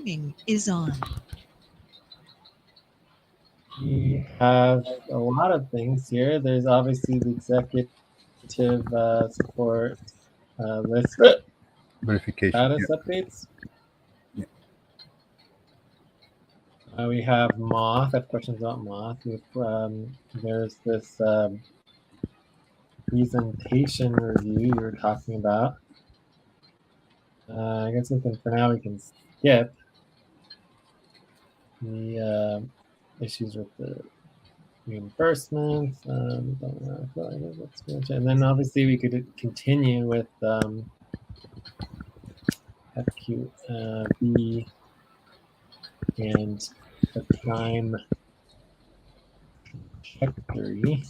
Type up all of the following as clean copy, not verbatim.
Streaming is on. We have a lot of things here. There's obviously the executive support list verification status updates. Yeah. We have Moth. I have questions about Moth. There's this presentation review you were talking about. I guess for now we can skip the issues with the reimbursements. And then obviously we could continue with FQB and the time trajectory.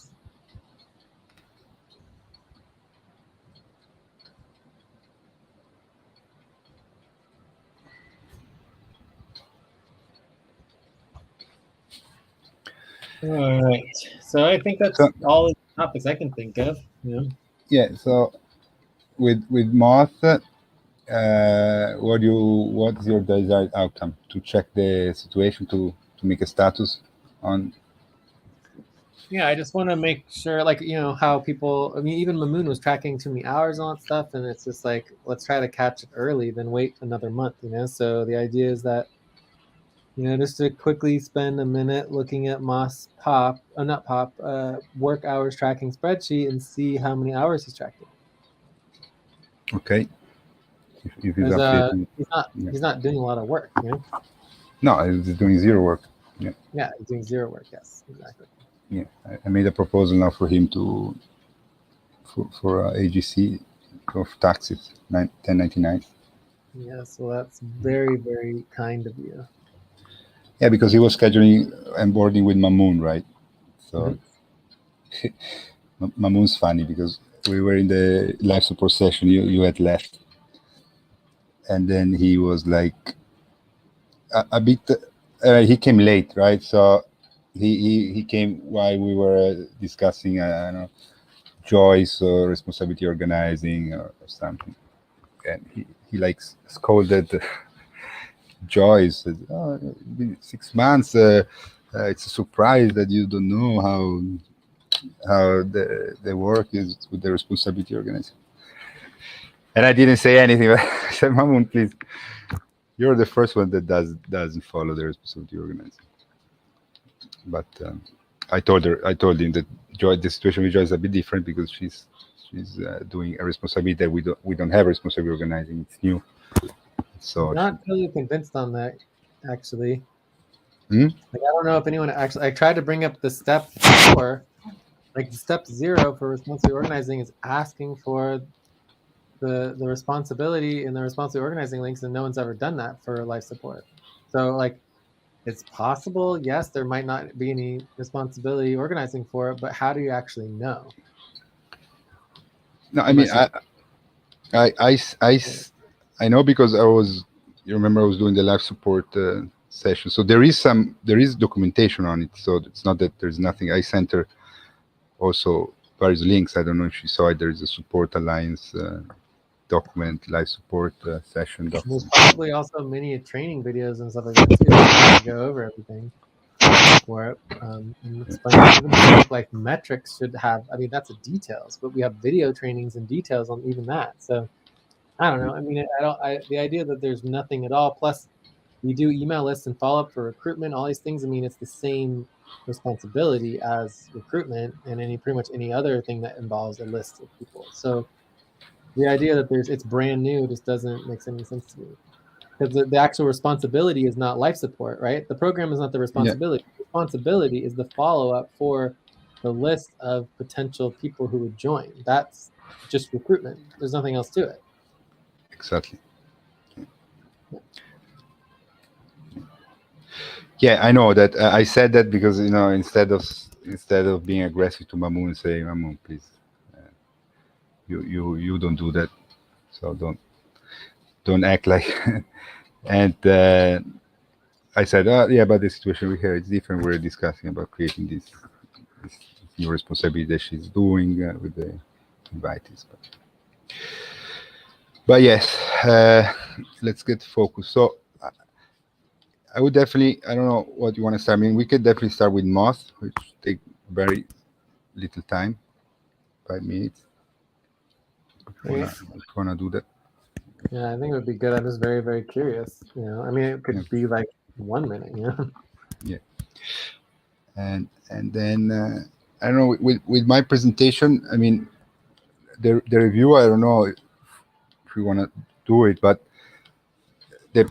All right, so I think that's all the topics I can think of. Yeah. So with Moth, what's your desired outcome? To check the situation, to make a status on. Yeah, I just want to make sure, like, how people, I mean, even Mamoon was tracking too many hours on stuff, and it's just like, let's try to catch it early, then wait another month, So the idea is that, just to quickly spend a minute looking at Moss work hours tracking spreadsheet and see how many hours he's tracking. Okay. If he's he's not doing a lot of work, No, he's doing zero work. Yeah. Yeah, he's doing zero work. Yes, exactly. Yeah, I made a proposal now for him for AGC of taxes, 1099. Yes, well, that's very, very kind of you. Yeah, because he was scheduling onboarding with Mamoon, right? So Mamoon's funny because we were in the live support session. You had left, and then he was like a bit. He came late, right? So he came while we were discussing, I don't know, Joyce or responsibility organizing or something, and he like scolded Joyce. Said, "Oh, it's been 6 months. It's a surprise that you don't know how the work is with the responsibility organizing." And I didn't say anything. But I said, "Mamoon, please, you're the first one that doesn't follow the responsibility organizing." But I told him that the situation with Joy is a bit different because she's doing a responsibility that we don't have responsibility organizing. It's new. So I'm not totally convinced on that, actually. Like, I don't know if anyone actually. I tried to bring up the step 4, like step 0 for responsibility organizing is asking for the responsibility in the responsibility organizing links, and no one's ever done that for life support. So like, it's possible. Yes, there might not be any responsibility organizing for it, but how do you actually know? No, I mean, I know because you remember I was doing the live support session. So there is documentation on it. So it's not that there's nothing. I sent her also various links. I don't know if she saw it. There is a support alliance document, live support session document. There's probably also many training videos and stuff like that too, to go over everything for it. And it's funny, like metrics should have. I mean, that's the details, but we have video trainings and details on even that. So I don't know. I mean, the idea that there's nothing at all. Plus, we do email lists and follow up for recruitment. All these things. I mean, it's the same responsibility as recruitment and pretty much any other thing that involves a list of people. So the idea that it's brand new just doesn't make any sense to me, because the actual responsibility is not life support, right? The program is not the responsibility. Yeah. The responsibility is the follow-up for the list of potential people who would join. That's just recruitment. There's nothing else to it. Exactly. Yeah, I know that. I said that because instead of being aggressive to Mamoon and saying, "Mamoon, please, you don't do that," so don't act like. And I said, "Yeah, but the situation we have is different. We're discussing about creating this new responsibility that she's doing with the invitees." But yes, let's get focused. So I would definitely. I don't know what you want to start. I mean, we could definitely start with Moth, which take very little time, 5 minutes. Okay. If you wanna do that. Yeah, I think it would be good. I'm just very, very curious. I mean, it Yeah. could be like 1 minute. Yeah. And then I don't know with my presentation. I mean, the review. I don't know if we want to do it, but the,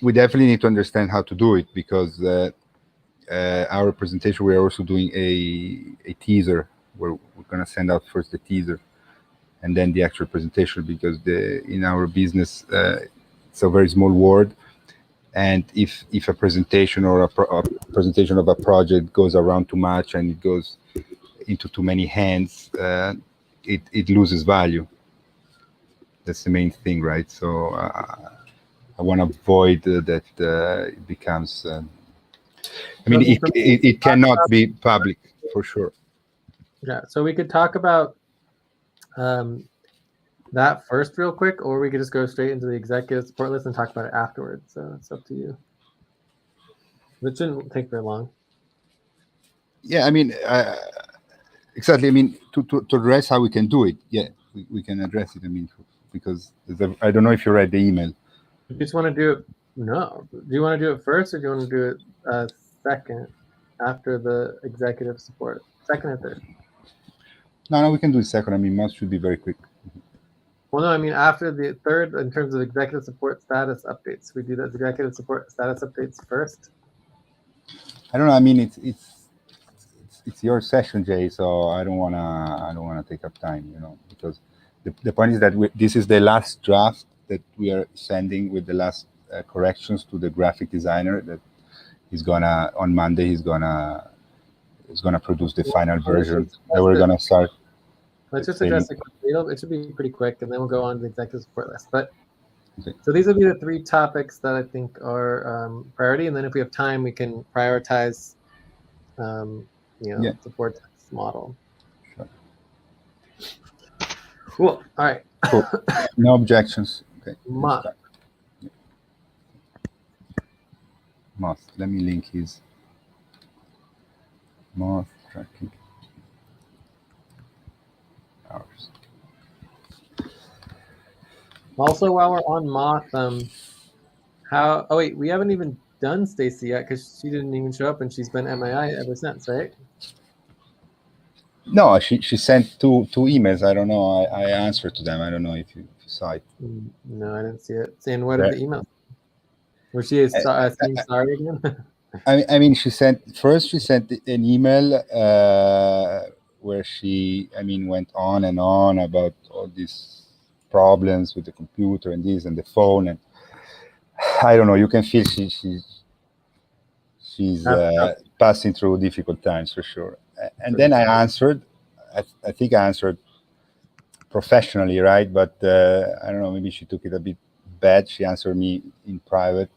we definitely need to understand how to do it because our presentation we are also doing a teaser where we're gonna send out first the teaser and then the actual presentation because the in our business it's a very small world, and if a presentation or a presentation of a project goes around too much and it goes into too many hands, it loses value. That's the main thing, right? So I want to avoid that it becomes. I So, I mean, mean, for me, it cannot be public for sure. yeah. So we could talk about um, that first real quick, or we could just go straight into the executive support list and talk about it afterwards. So it's up to you. It shouldn't take very long. Yeah, I mean, exactly. I mean, to address how we can do it, yeah, we can address it. I mean, because I don't know if you read the email. You just want to do it? No. Do you want to do it first, or do you want to do it second after the executive support? Second or third? No, no, we can do it second. I mean, most should be very quick. Well, no, I mean after the third in terms of executive support status updates. We do the executive support status updates first. I don't know. I mean, it's your session, Jay. So I don't wanna take up time, because the point is that this is the last draft that we are sending with the last corrections to the graphic designer. That he's gonna on Monday. He's gonna produce the final version that we're gonna start. Let's just Training. address it quickly. It should be pretty quick, and then we'll go on to the executive support list. But Okay. so these will be the three topics that I think are priority, and then if we have time, we can prioritize, Yeah. support text model. Sure. Cool. All right. Cool. No objections. Okay. Let's Moth. start. Moth. Let me link his Moth tracking hours. Also, while we're on Moth, how? Oh wait, we haven't even done Stacy yet because she didn't even show up, and she's been MIA ever since, right? No, she sent two emails. I don't know. I answered to them. I don't know if you saw it. No, I didn't see it. Saying what did There. the email? Was she saying sorry again? I mean, she sent an email where she, I mean, went on and on about all these problems with the computer and this and the phone, and I don't know. You can feel she's passing through difficult times for sure. And then I answered. I think I answered professionally, right? But I don't know. Maybe she took it a bit bad. She answered me in private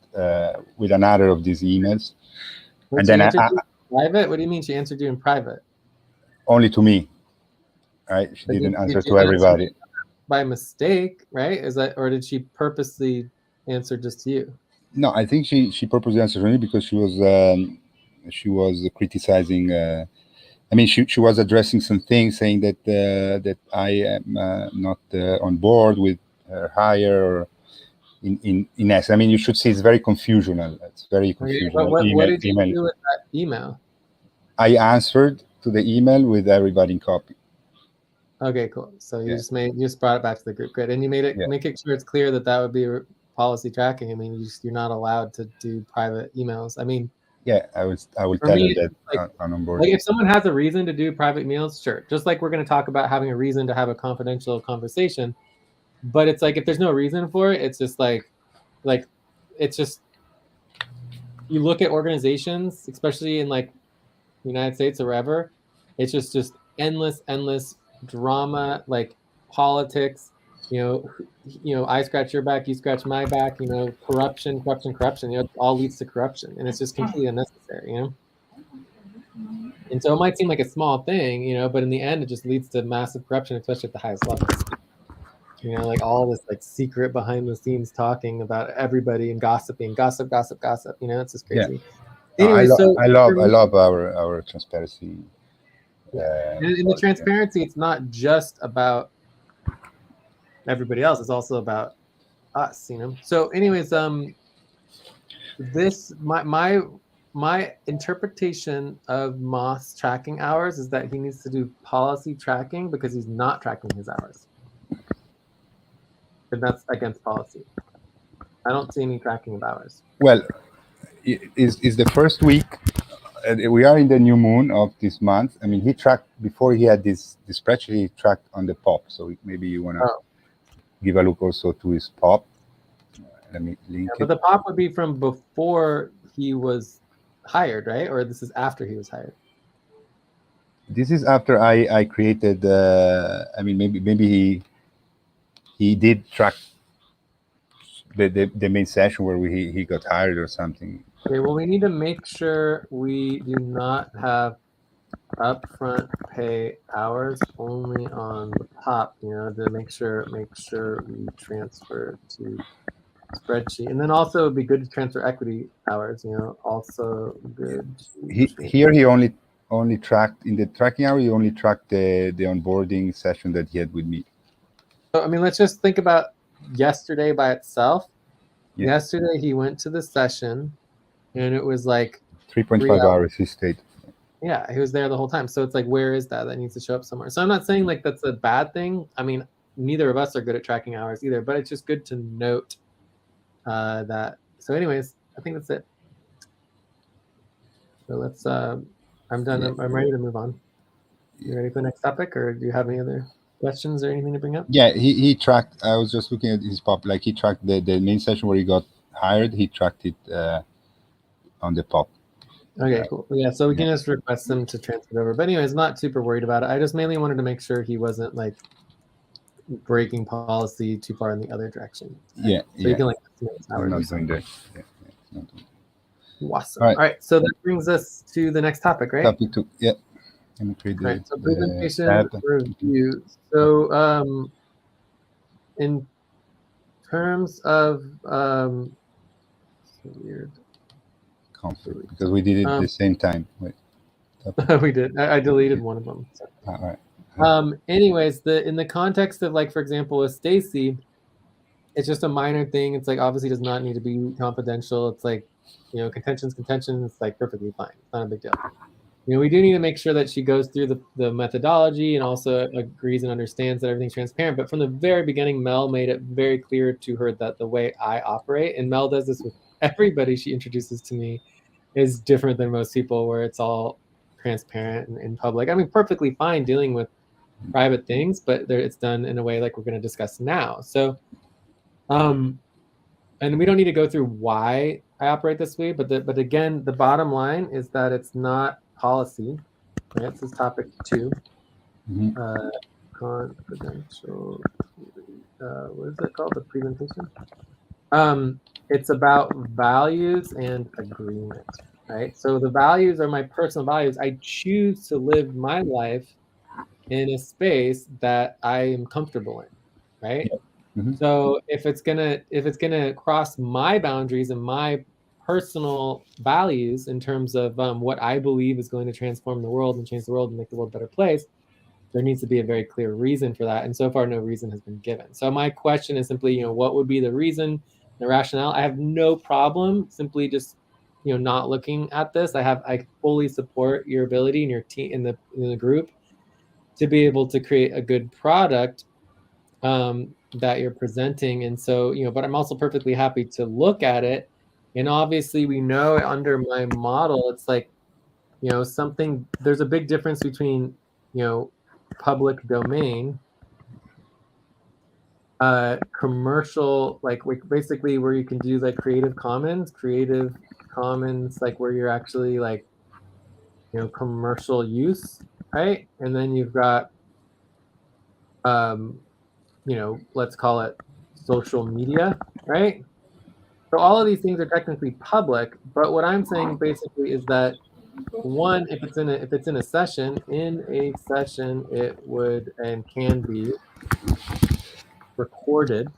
with another of these emails. When And she then answered you in private? What do you mean she answered you in private? only to me, right? She Like, didn't answer did she to answer everybody. by mistake, right? Is that, or did she purposely answer just to you? No, I think she purposely answered me because she was criticizing. I mean, she was addressing some things, saying that I am not on board with her hire. Or in essence, I mean, you should see it's very confusional. It's very Okay, but confusional what did you email. do with that email? I answered to the email with everybody in copy. Okay, cool. So you Yeah. just brought it back to the group grid, and you Yeah. make it sure it's clear that would be policy tracking. I mean, you're not allowed to do private emails. I mean, Yeah, I will for tell her me, that like on board. like if someone has a reason to do private emails, sure. Just like we're going to talk about having a reason to have a confidential conversation, but it's like if there's no reason for it, it's just like it's just you look at organizations, especially in like the United States or wherever, it's just endless drama, like politics. I scratch your back, you scratch my back. Corruption. It all leads to corruption, and it's just completely unnecessary. And so it might seem like a small thing, but in the end, it just leads to massive corruption, especially at the highest levels. You know, like all this like secret behind the scenes talking about everybody and gossiping, gossip, gossip, gossip. You know, it's just Yeah. crazy. No, Anyway, so for I me, love our transparency. yeah, and in the Yeah. transparency, it's not just about everybody else; it's also about us. You know. So, anyways, this my interpretation of Moss tracking hours is that he needs to do policy tracking because he's not tracking his hours, and that's against policy. I don't see any tracking of hours. Well, is the first week. We are in the new moon of this month. I mean, he tracked before he had this spreadsheet. He tracked on the pop. So maybe you wanna Oh, give a look also to his pop. Let me yeah, link but it. the pop would be from before he was hired, right? Or this is after he was hired. This is after I created. I mean, maybe he did track the main session where he got hired or something. Okay, well, we need to make sure we do not have upfront pay hours only on the top, you know, to make sure we transfer to spreadsheet. And then also it'd be good to transfer equity hours, you know, also good to Here he only tracked in the tracking hour. He only tracked the onboarding session that he had with me. So I mean, let's just think about yesterday by itself. Yeah, Yesterday he went to the session and it was like 3.5 3 hours. hours he stayed. Yeah, he was there the whole time. So it's like, where is that? That needs to show up somewhere. So I'm not saying like that's a bad thing. I mean, neither of us are good at tracking hours either, but it's just good to note that. So, anyways, I think that's it. So let's. I'm done. Yeah, I'm ready to move on. You ready for the next topic, or do you have any other questions or anything to bring up? yeah. He tracked. I was just looking at his pop. Like he tracked the main session where he got hired. He tracked it on the pop. Okay, cool. Yeah, so we Yeah, can just request them to transfer it over. But anyways, not super worried about it. I just mainly wanted to make sure he wasn't like breaking policy too far in the other direction. Right? yeah, So you yeah. can like estimate his He's hours or not doing something. that. Yeah, yeah, he's not doing Awesome. that. All right. All right, so that brings us to the next topic, right? Topic two. Yeah. Let me create All right, so the presentation tab. review. So in terms of so weird. Conflict because we did it the Um, same time. Wait. we did. I deleted one of them. So. All right. Anyways, in the context of like, for example, with Stacy, it's just a minor thing. It's like obviously does not need to be confidential. It's like, you know, contention's contention. It's like perfectly fine. It's not a big deal. You know, we do need to make sure that she goes through the methodology and also agrees and understands that everything's transparent. But from the very beginning, Mel made it very clear to her that the way I operate, and Mel does this with everybody she introduces to me, is different than most people, where it's all transparent and in public. I mean, perfectly fine dealing with private things, but it's done in a way like we're going to discuss now. So, and we don't need to go through why I operate this way, but again, the bottom line is that it's not policy. Right? This is topic 2. Mm-hmm. Confidential. What is it called? The presentation. It's about values and agreement. Right. So the values are my personal values. I choose to live my life in a space that I am comfortable in. Right. Yeah. Mm-hmm. So if it's gonna cross my boundaries and my personal values in terms of what I believe is going to transform the world and change the world and make the world a better place, there needs to be a very clear reason for that. And so far, no reason has been given. So my question is simply, you know, what would be the reason, the rationale? I have no problem simply just, you know, not looking at this. I fully support your ability and your team in the group to be able to create a good product that you're presenting. And so, you know, but I'm also perfectly happy to look at it. And obviously, we know under my model, it's like, you know, there's a big difference between, you know, public domain, commercial, like basically where you can do like creative commons, like where you're actually like, you know, commercial use, right? And then you've got, um, you know, let's call it social media, right? So all of these things are technically public, but what I'm saying basically is that one, if it's in a session, it would and can be recorded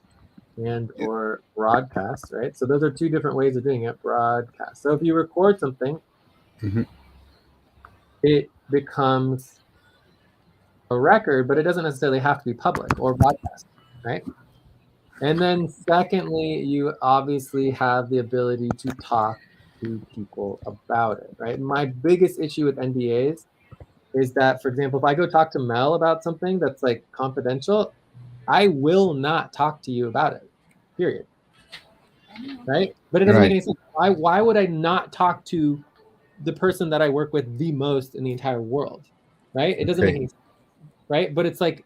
and or broadcast, right? So those are two different ways of doing it, broadcast. So if you record something, Mhm. it becomes a record, but it doesn't necessarily have to be public or broadcast, right? And then secondly, you obviously have the ability to talk to people about it, right? My biggest issue with NDAs is that, for example, if I go talk to Mel about something that's like confidential, I will not talk to you about it, period. Right? But it doesn't make Right. any sense. Why would I not talk to the person that I work with the most in the entire world? Right? It doesn't make Okay. any sense. Right? But it's like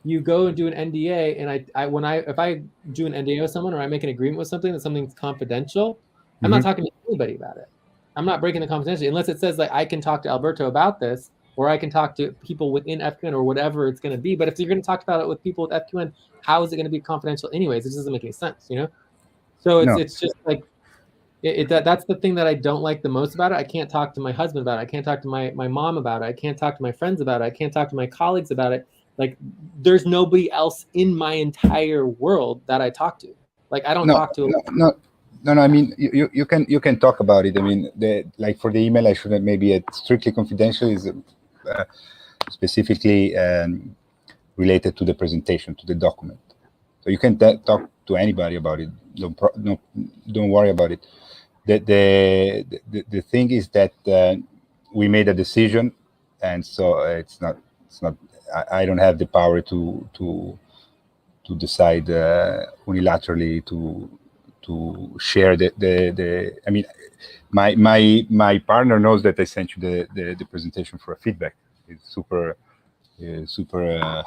you go and do an NDA, and if I do an NDA with someone or I make an agreement with something that something's confidential, I'm not Hmm. talking to anybody about it. I'm not breaking the confidentiality unless it says like I can talk to Alberto about this, or I can talk to people within FQN or whatever it's going to be. But if you're going to talk about it with people with FQN, how is it going to be confidential anyways? It just doesn't make any sense, you know. So No. it's just like that's the thing that I don't like the most about it. I can't talk to my husband about it. I can't talk to my mom about it. I can't talk to my friends about it. I can't talk to my colleagues about it. Like there's nobody else in my entire world that I talk to. Like I don't No. talk to. No. No. No, no, I mean you can talk about it. I mean, like for the email, I shouldn't maybe it's strictly confidential is specifically related to the presentation, to the document. So you can talk to anybody about it. No, don't worry about it. The thing is that we made a decision, and so it's not. I don't have the power to decide unilaterally to share the. I mean, my partner knows that I sent you the presentation for a feedback. It's super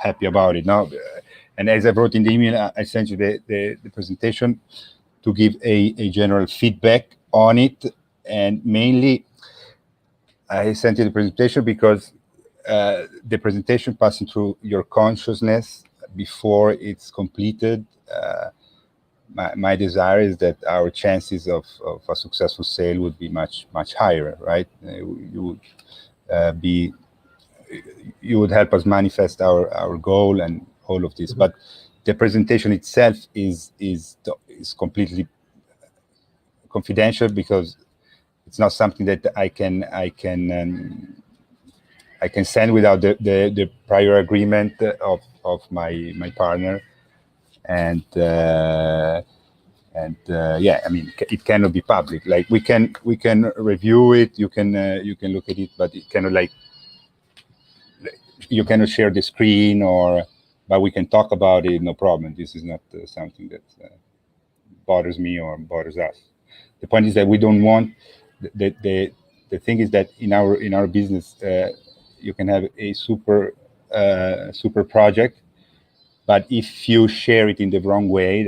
happy about it now. And as I wrote in the email, I sent you the presentation to give a general feedback on it. And mainly, I sent you the presentation because the presentation passing through your consciousness before it's completed. My desire is that our chances of a successful sale would be much higher, right? You would be you would help us manifest our goal and all of this. But the presentation itself is completely confidential because it's not something that I can send without the prior agreement of my partner. And yeah, I mean, it cannot be public. Like we can review it, you can look at it, but it cannot like you cannot share the screen but we can talk about it, no problem. This is not something that bothers me or bothers us. The point is that we don't want the thing is that in our business you can have a super project, but if you share it in the wrong way,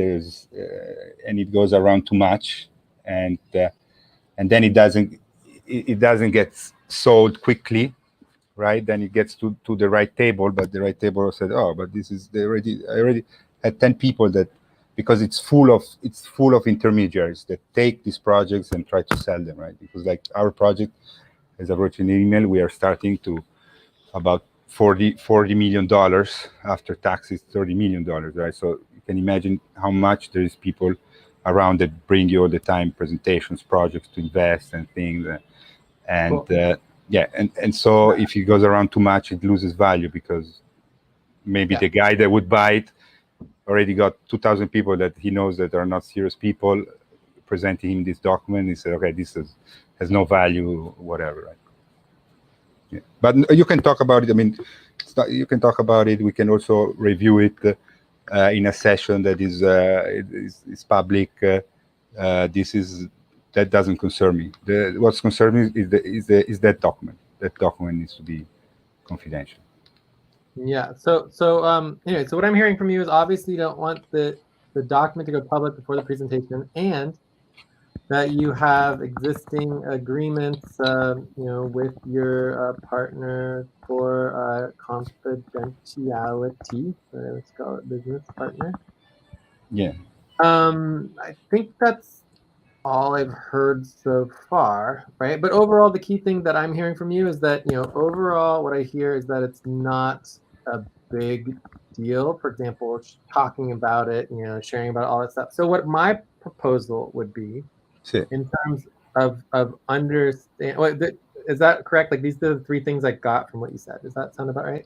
and it goes around too much, and then it doesn't get sold quickly, right? Then it gets to the right table, but the right table said, "Oh, but this is I already had 10 people that because it's full of intermediaries that take these projects and try to sell them, right? Because like our project, as I wrote in the email, we are starting to about $40 million after taxes, $30 million, right? So you can imagine how much there is people around that bring you all the time presentations, projects to invest and things, and Cool. yeah, and so if it goes around too much, it loses value because maybe Yeah. the guy that would buy it already got 2,000 people that he knows that are not serious people presenting him this document. He said, okay, this has no value, whatever, right? Yeah. But you can talk about it. I mean, you can talk about it. We can also review it in a session that is public. That doesn't concern me. What's concerning me is that document. That document needs to be confidential. Yeah. Anyway, so what I'm hearing from you is obviously you don't want the document to go public before the presentation, and that you have existing agreements, with your partner for confidentiality. Let's call it business partner. Yeah. I think that's all I've heard so far, right? But overall, the key thing that I'm hearing from you is that overall, what I hear is that it's not a big deal. For example, talking about it, sharing about all that stuff. So what my proposal would be Sí. in terms of understand. Is that correct? Like these are the three things I got from what you said. Does that sound about right?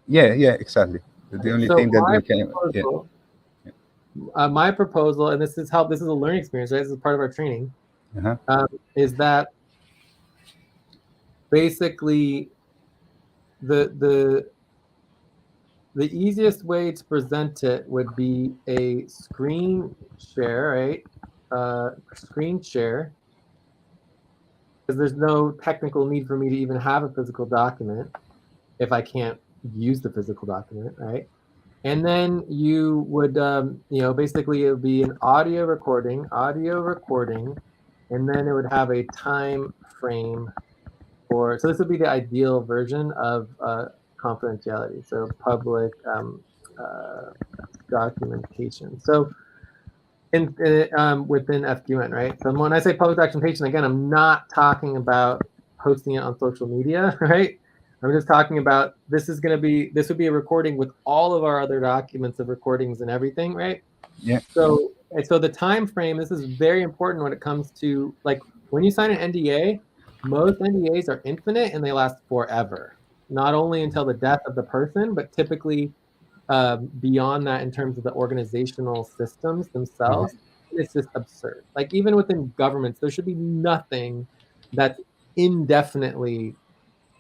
Yeah, exactly. The only So thing that we can, yeah. My proposal, and this is a learning experience, right? This is part of our training, Uh-huh. is that basically the easiest way to present it would be a screen share, right? Screen share, because there's no technical need for me to even have a physical document if I can't use the physical document, right? And then you would, basically it would be an audio recording, and then it would have a time frame so this would be the ideal version of confidentiality. So public uh, documentation. So within FQN, right? So when I say public documentation, again, I'm not talking about posting it on social media, right? I'm just talking about this would be a recording with all of our other documents of recordings and everything, right? Yeah. So the time frame, this is very important when it comes to like when you sign an NDA, most NDAs are infinite and they last forever. Not only until the death of the person, but typically beyond that in terms of the organizational systems Uh-huh. themselves. It's just absurd. Like even within governments, there should be nothing that's indefinitely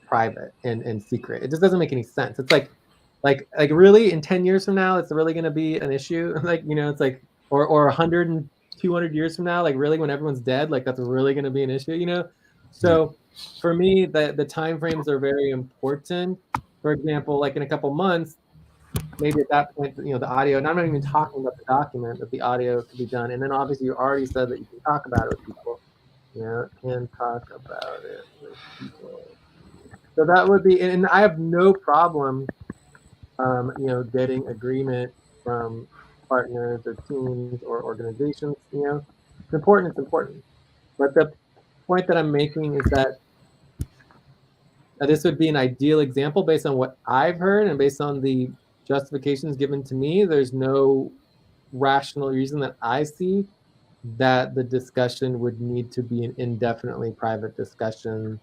private and secret. It just doesn't make any sense. It's like really in 10 years from now, it's really going to be an issue. Like, it's like, or 100 and 200 years from now, like really when everyone's dead, like that's really going to be an issue. Yeah. So for me, the time frames are very important. For example, like in a couple months, maybe at that point, the audio, and I'm not even talking about the document, but the audio could be done. And then obviously you already said that you can talk about it with people. Can talk about it with people. So that would be, and I have no problem, getting agreement from partners or teams or organizations. It's important. It's important. But the point that I'm making is that this would be an ideal example based on what I've heard and based on the justifications given to me. There's no rational reason that I see that the discussion would need to be an indefinitely private discussion,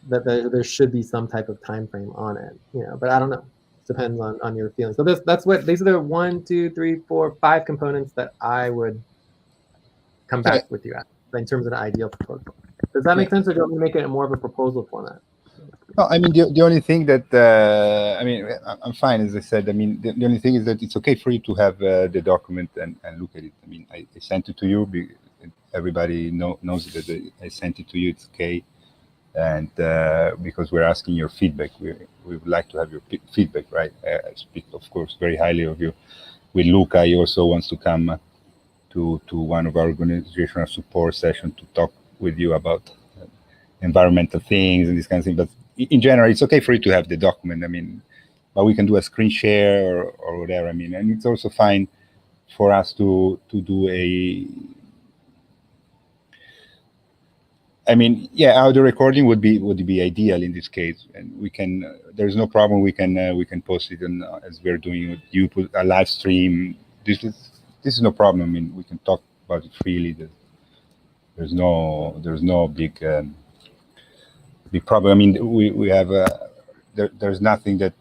that there should be some type of time frame on it, but I don't know. It depends on your feelings. So these are the 1, 2, 3, 4, 5 components that I would come Yeah. back with you at in terms of an ideal proposal. Does that Yeah. make sense, or do you want me to make it more of a proposal format? No, I mean the only thing that I mean I'm fine, as I said. I mean the only thing is that it's okay for you to have the document and look at it. I mean I sent it to you. Everybody knows that I sent it to you. It's okay, and because we're asking your feedback, we would like to have your feedback, right? I speak, of course, very highly of you. With Luca, he also wants to come to one of our organizational support sessions to talk with you about environmental things and these kinds of things. But in general, it's okay for you to have the document. I mean, but we can do a screen share or whatever. I mean, and it's also fine for us to do a. I mean, yeah, audio recording would be ideal in this case, and we can. There's no problem. We can post it on, as we're doing with you, put a live stream. This is no problem. I mean, we can talk about it freely. There's no big problem. I mean, we have there's nothing that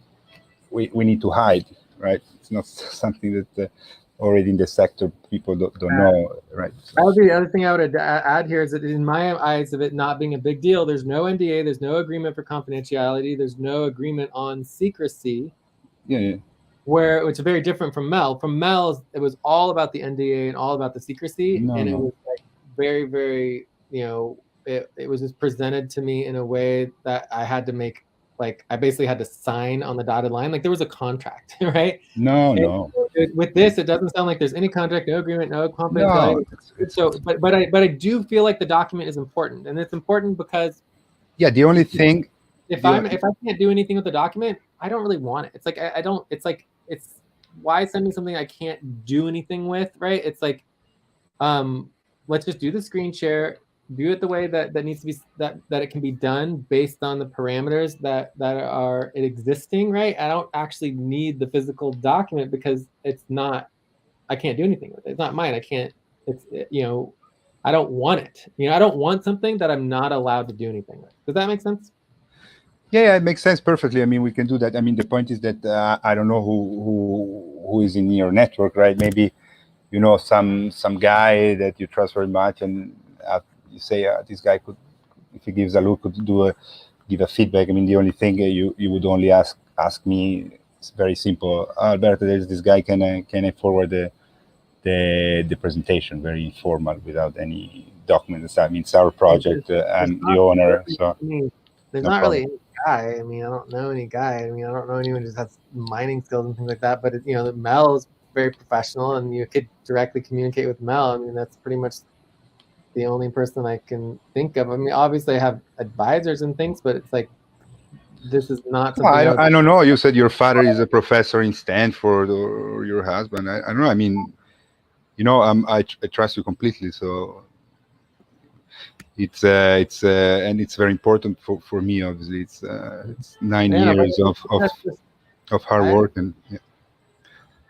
we need to hide, right? It's not something that already in the sector people don't know, right? That would be the other thing I would add here is that in my eyes of it not being a big deal, there's no NDA, there's no agreement for confidentiality, there's no agreement on secrecy. Yeah. Which is very different from Mel. From Mel's, it was all about the NDA and all about the secrecy, and it was like very, very, it was just presented to me in a way that I had to make, like, I basically had to sign on the dotted line, like there was a contract, right? No. With this, it doesn't sound like there's any contract, no agreement, no confidentiality. No, So, but I do feel like the document is important, and it's important because yeah, the only thing. if I can't do anything with the document, I don't really want it. It's like I don't. It's like it's why send me something I can't do anything with, right? It's like, let's just do the screen share. do it the way that needs to be, that it can be done based on the parameters that are existing, right? I don't actually need the physical document because it's not, I can't do anything with it. It's not mine. I can't, it's, you know, I don't want it. You know, I don't want something that I'm not allowed to do anything with. Does that make sense? Yeah, it makes sense perfectly. I mean, we can do that. I mean, the point is that I don't know who is in your network, right? Maybe you know some guy that you trust very much, and you say this guy could, if he gives a look, could give a feedback. I mean, the only thing you would only ask me. It's very simple. Alberto, there's this guy. Can I forward the presentation? Very informal, without any documents. I mean, it's our project. There's I'm the not owner, really so there's no not problem. really any guy. I mean, I don't know any guy. I mean, I don't know anyone who just has mining skills and things like that. But you know, Mel is very professional, and you could directly communicate with Mel. I mean, that's pretty much the only person I can think of. I mean, obviously I have advisors and things, but it's like this is not No, something that I would. don't know. You said your father is a professor in Stanford, or your husband. I don't know. I mean, you know, I trust you completely. So and it's very important for me. Obviously, it's 9 years That's just, of hard I, work, and yeah.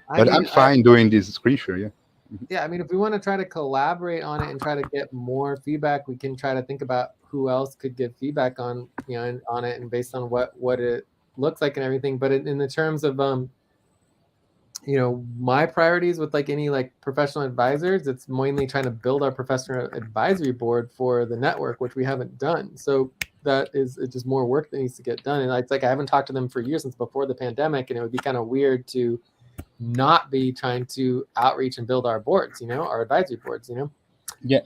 I But I'm mean, fine doing this screen share. Yeah. yeah, I mean, if we want to try to collaborate on it and try to get more feedback, we can try to think about who else could give feedback on, you know, on it, and based on what it looks like and everything. But in the terms of you know, my priorities with like any like professional advisors, it's mainly trying to build our professional advisory board for the network, which we haven't done. So that is, it's just more work that needs to get done. And it's like I haven't talked to them for years, since before the pandemic, and it would be kind of weird to not be trying to outreach and build our boards, you know, our advisory boards, you know. Yeah.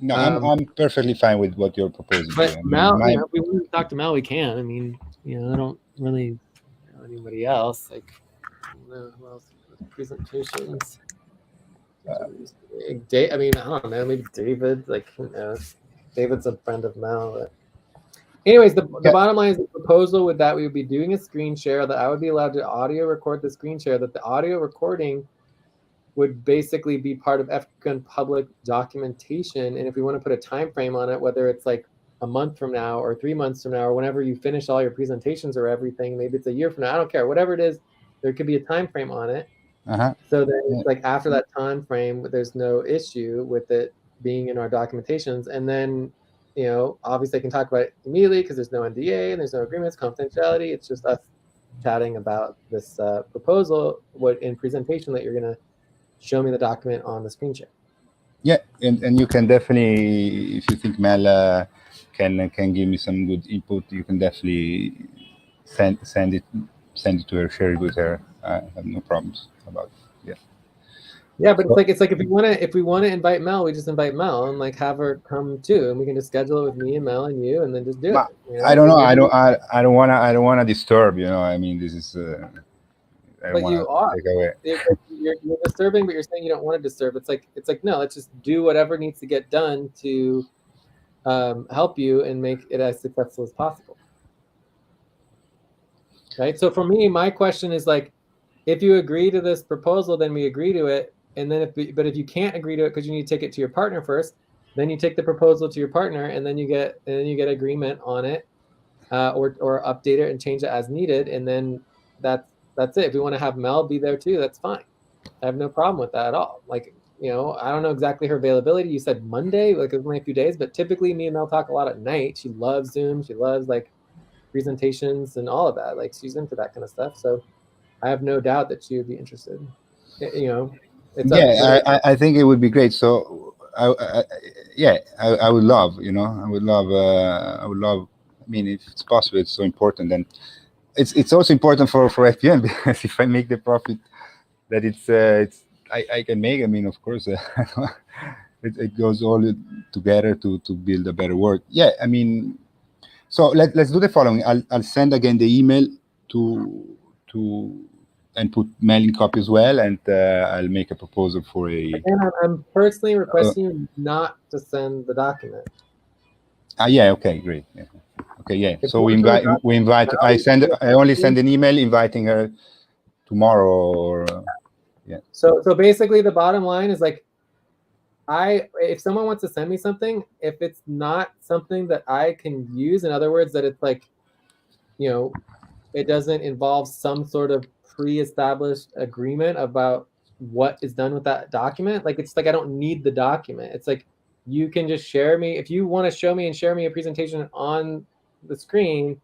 No, Um, I'm perfectly fine with what you're proposing but here. I mean, Mel, you my know, if we want to talk to Mel, we can. I mean, you know, I don't really know anybody else. Like, I don't know who else with presentations. I mean, I don't know. Maybe David. Like, who knows? David's a friend of Mel. But anyways, the yeah. bottom line is the proposal with that we would be doing a screen share, that I would be allowed to audio record the screen share, that the audio recording would basically be part of FQN public documentation. And if we want to put a time frame on it, whether it's like a month from now or 3 months from now, or whenever you finish all your presentations or everything, maybe it's a year from now, I don't care, whatever it is, there could be a time frame on it. Uh-huh. So then Yeah. it's like after that time frame, there's no issue with it being in our documentations. And then, you know, obviously I can talk about it immediately because there's no NDA and there's no agreements, confidentiality. It's just us chatting about this proposal, what in presentation, that you're going to show me the document on the screen share. Yeah, and you can definitely, if you think Mel can give me some good input, you can definitely send it to her, share it with her. I have no problems about it. Yeah. Yeah, but So, it's like if we want to invite Mel, we just invite Mel and like have her come too, and we can just schedule it with me and Mel and you, and then just do it. You know, I don't know. maybe. I don't wanna disturb. You know, I mean, this is. I don't But wanna you are. take away. You're disturbing, but you're saying you don't want to disturb. It's like no, let's just do whatever needs to get done to help you and make it as successful as possible. Right. So for me, my question is like, if you agree to this proposal, then we agree to it. And then if you can't agree to it because you need to take it to your partner first, then you take the proposal to your partner, and then you get agreement on it, or update it and change it as needed, and then that's it. If we want to have Mel be there too, that's fine. I have no problem with that at all. Like, you know, I don't know exactly her availability. You said Monday, like it's only a few days, but typically me and Mel talk a lot at night. She loves Zoom. She loves like presentations and all of that. Like she's into that kind of stuff. So I have no doubt that she would be interested. You know, it's up, but Yeah, I think it would be great. So, yeah, I would love. You know, I would love. I mean, if it's possible, it's so important. And it's also important for FPN because if I make the profit that I can make. I mean, of course, it goes all together to build a better world. Yeah, I mean, so let's do the following. I'll send again the email to and put mailing copy as well, and I'll make a proposal for a. again, I'm personally requesting you not to send the document. Yeah. Okay. Great. Yeah. Okay. Yeah. If So you we want to send invite. the document, We invite. I only send an email inviting her tomorrow. Or yeah. So basically, the bottom line is like, if someone wants to send me something, if it's not something that I can use, in other words, that it's like, you know, it doesn't involve some sort of pre-established agreement about what is done with that document. Like, it's like I don't need the document. It's like you can just share me. If you want to show me and share me a presentation on the screen,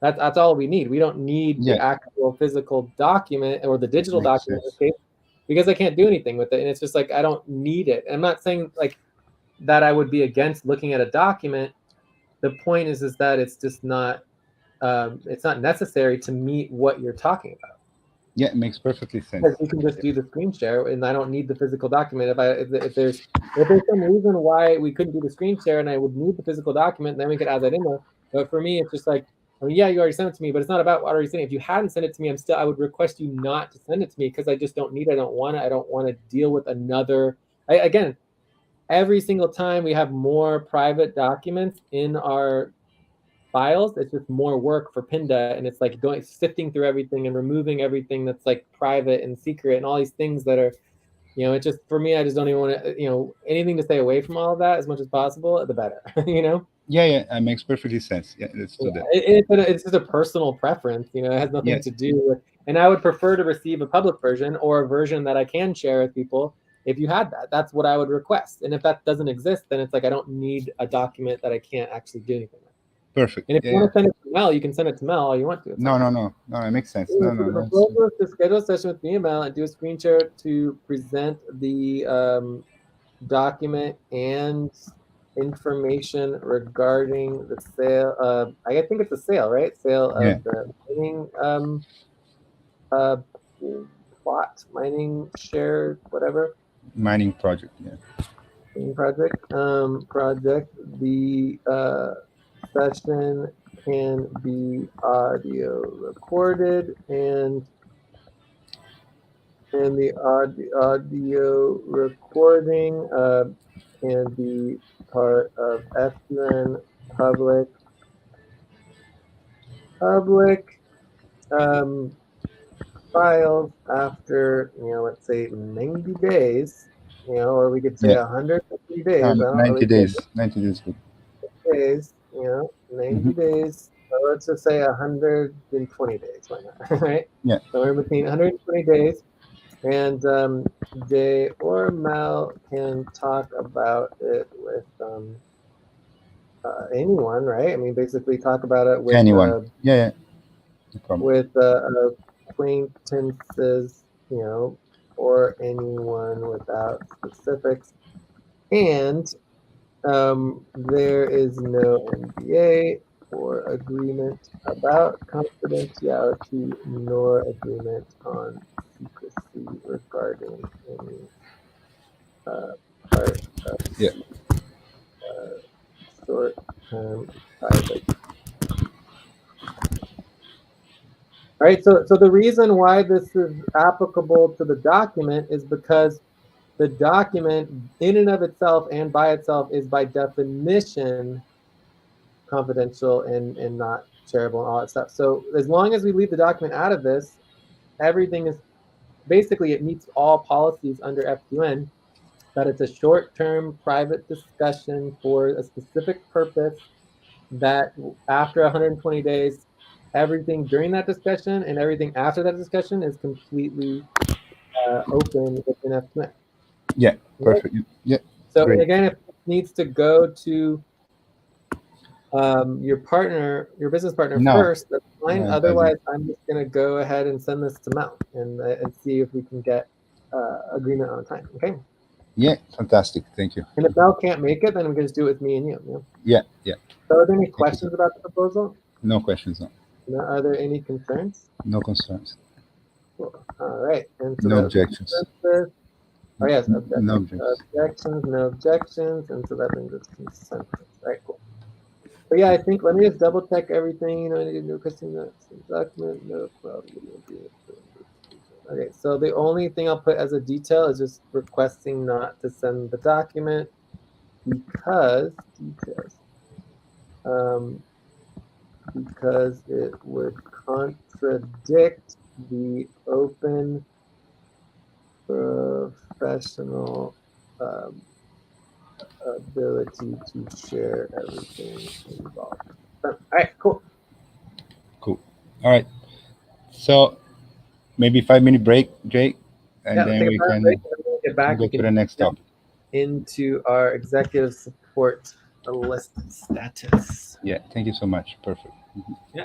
that's all we need. We don't need the Yeah, actual physical document or the digital makes document in this sense. case, because I can't do anything with it. And it's just like I don't need it. And I'm not saying like that I would be against looking at a document. The point is that it's not necessary to meet what you're talking about. Yeah, it makes perfectly sense. Because you can just do the screen share, and I don't need the physical document. If there's some reason why we couldn't do the screen share, and I would need the physical document, then we could add that in there. But for me, it's just like, I mean, yeah, you already sent it to me, but it's not about what already sent it. If you hadn't sent it to me, I would request you not to send it to me because I just don't need it. I don't want it. I don't want to deal with another. Again, every single time we have more private documents in our files, it's just more work for Pinda, and it's like sifting through everything and removing everything that's like private and secret and all these things that are, it just, for me, I just don't even want to, anything to stay away from all of that as much as possible, the better. Yeah, yeah, it makes perfectly sense. Yeah, let's do that. It's just a personal preference. It has nothing Yeah, to do with, and I would prefer to receive a public version or a version that I can share with people. If you had that, that's what I would request. And if that doesn't exist, then it's like I don't need a document that I can't actually do anything with. perfect. And if Yeah, you yeah. want to send it to Mel, you can send it to Mel all you want to. It's No, fine. no, no, no. It makes sense. Yeah, No, so no, the that's proposal is to schedule a session with me and Mel and do a screen share to present the document and information regarding the sale. I think it's a sale, right? Sale yeah. of the mining uh, plot, mining share, whatever. Mining project. Yeah. Project. The session can be audio recorded, and the audio recording can be part of FUN public um, files after, let's say 90 days, or we could say Yeah. 150 days. I don't 90 really care. days. 90 days. Good. Days, 90 Hmm. days. So let's just say 120 days. Why not? Right? Yeah. Somewhere between 120 days. And Jay or Mel can talk about it with anyone, right? I mean, basically talk about it Anyone. Yeah, yeah. No problem. with acquaintances, or anyone without specifics. And there is no NDA or agreement about confidentiality, nor agreement on secrecy regarding any part of Yeah. the short-term private. All right, so the reason why this is applicable to the document is because the document in and of itself and by itself is by definition confidential and not shareable and all that stuff. So as long as we leave the document out of this, everything is basically, it meets all policies under FQN, that it's a short-term private discussion for a specific purpose, that after 120 days, everything during that discussion and everything after that discussion is completely open within FQN. Yeah. Okay? Perfect. Yeah. So, and Great. again, if it needs to go to your business partner No. first, that's fine. No, it Otherwise, doesn't. I'm just going to go ahead and send this to Mel and see if we can get agreement on time. Okay. Yeah. Fantastic. Thank you. And if Mel can't make it, then we can just do it with me and you. Yeah. Yeah. So, are there any Thank you, sir. questions about the proposal? No questions. No. No, are there any concerns? No concerns. Cool. All right. And so No that was a objections. consensus. Oh, yes, No objections. objections. No objections. And so that brings us consensus. All right, cool. But yeah, I think, let me just double check everything. I need no question document, no problem. Okay, so the only thing I'll put as a detail is just requesting not to send the document because um, because it would contradict the open professional ability to share everything involved. All right, cool. Cool. All right. So maybe 5 minute break, Jake, and Yeah, let's then take a we fast break. can And when we get back, go we to can the next jump topic. into our executive support list status. Yeah. Thank you so much. Perfect. Yeah.